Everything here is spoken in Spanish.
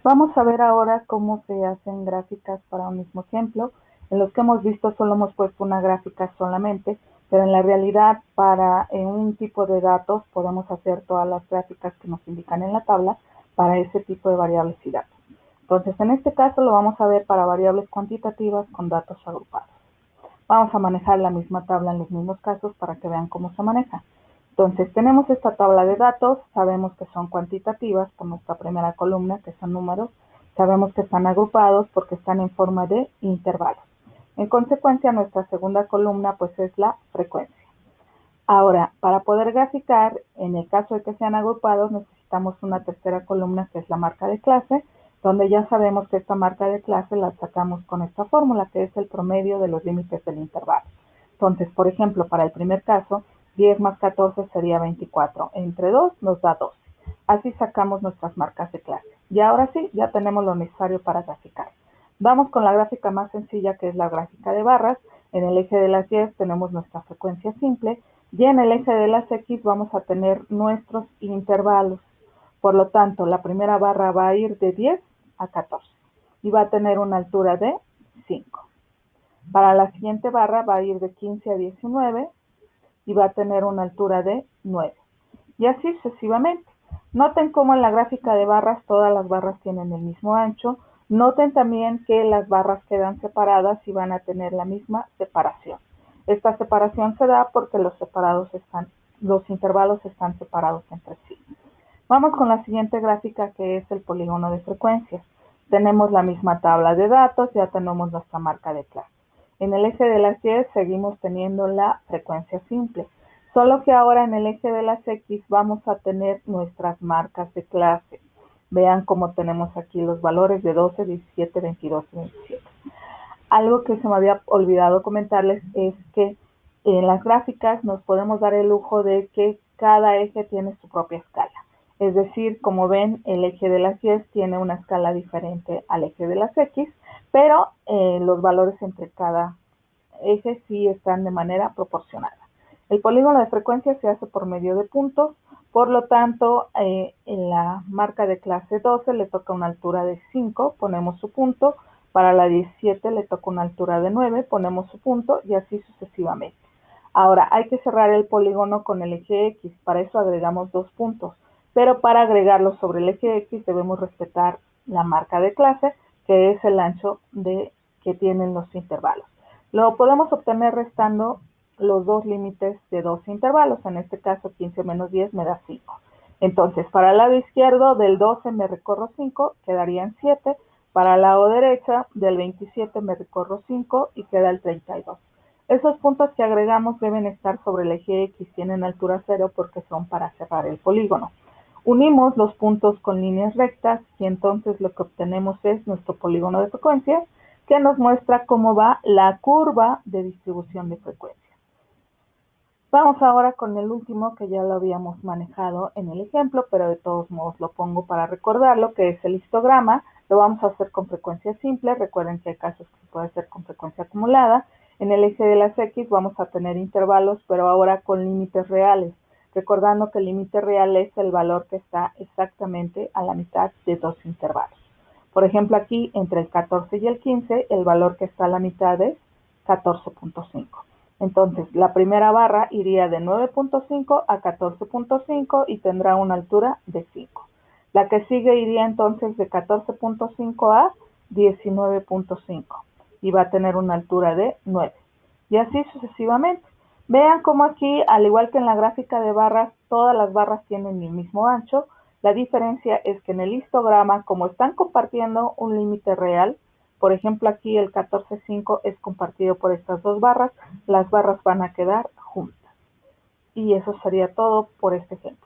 Vamos a ver ahora cómo se hacen gráficas para un mismo ejemplo. En los que hemos visto solo hemos puesto una gráfica solamente, pero en la realidad para un tipo de datos podemos hacer todas las gráficas que nos indican en la tabla para ese tipo de variables y datos. Entonces, en este caso lo vamos a ver para variables cuantitativas con datos agrupados. Vamos a manejar la misma tabla en los mismos casos para que vean cómo se maneja. Entonces, tenemos esta tabla de datos, sabemos que son cuantitativas por nuestra primera columna, que son números, sabemos que están agrupados porque están en forma de intervalos. En consecuencia, nuestra segunda columna pues es la frecuencia. Ahora, para poder graficar, en el caso de que sean agrupados, necesitamos una tercera columna que es la marca de clase, donde ya sabemos que esta marca de clase la sacamos con esta fórmula, que es el promedio de los límites del intervalo. Entonces, por ejemplo, para el primer caso, 10 más 14 sería 24. Entre 2 nos da 12. Así sacamos nuestras marcas de clase. Y ahora sí, ya tenemos lo necesario para graficar. Vamos con la gráfica más sencilla, que es la gráfica de barras. En el eje de las 10 tenemos nuestra frecuencia simple y en el eje de las X vamos a tener nuestros intervalos. Por lo tanto, la primera barra va a ir de 10 a 14 y va a tener una altura de 5. Para la siguiente barra va a ir de 15 a 19 y va a tener una altura de 9. Y así sucesivamente. Noten cómo en la gráfica de barras todas las barras tienen el mismo ancho. Noten también que las barras quedan separadas y van a tener la misma separación. Esta separación se da porque los intervalos están separados entre sí. Vamos con la siguiente gráfica, que es el polígono de frecuencias. Tenemos la misma tabla de datos, ya tenemos nuestra marca de clase. En el eje de las Y seguimos teniendo la frecuencia simple, solo que ahora en el eje de las X vamos a tener nuestras marcas de clase. Vean cómo tenemos aquí los valores de 12, 17, 22 y 27. Algo que se me había olvidado comentarles es que en las gráficas nos podemos dar el lujo de que cada eje tiene su propia escala. Es decir, como ven, el eje de las Y tiene una escala diferente al eje de las X, pero los valores entre cada eje sí están de manera proporcionada. El polígono de frecuencia se hace por medio de puntos, por lo tanto, en la marca de clase 12 le toca una altura de 5, ponemos su punto. Para la 17 le toca una altura de 9, ponemos su punto y así sucesivamente. Ahora, hay que cerrar el polígono con el eje X, para eso agregamos 2 puntos, pero para agregarlos sobre el eje X debemos respetar la marca de clase, que es el ancho que tienen los intervalos. Lo podemos obtener restando los dos límites de dos intervalos, en este caso 15 menos 10 me da 5. Entonces, para el lado izquierdo del 12 me recorro 5, quedarían 7. Para el lado derecha del 27 me recorro 5 y queda el 32. Esos puntos que agregamos deben estar sobre el eje X, tienen altura 0 porque son para cerrar el polígono. Unimos los puntos con líneas rectas y entonces lo que obtenemos es nuestro polígono de frecuencias, que nos muestra cómo va la curva de distribución de frecuencias. Vamos ahora con el último, que ya lo habíamos manejado en el ejemplo, pero de todos modos lo pongo para recordarlo, que es el histograma. Lo vamos a hacer con frecuencia simple. Recuerden que hay casos que se puede hacer con frecuencia acumulada. En el eje de las X vamos a tener intervalos, pero ahora con límites reales. Recordando que el límite real es el valor que está exactamente a la mitad de dos intervalos. Por ejemplo, aquí entre el 14 y el 15, el valor que está a la mitad es 14.5. Entonces, la primera barra iría de 9.5 a 14.5 y tendrá una altura de 5. La que sigue iría entonces de 14.5 a 19.5 y va a tener una altura de 9. Y así sucesivamente. Vean cómo aquí, al igual que en la gráfica de barras, todas las barras tienen el mismo ancho. La diferencia es que en el histograma, como están compartiendo un límite real, por ejemplo, aquí el 14.5 es compartido por estas dos barras, las barras van a quedar juntas. Y eso sería todo por este ejemplo.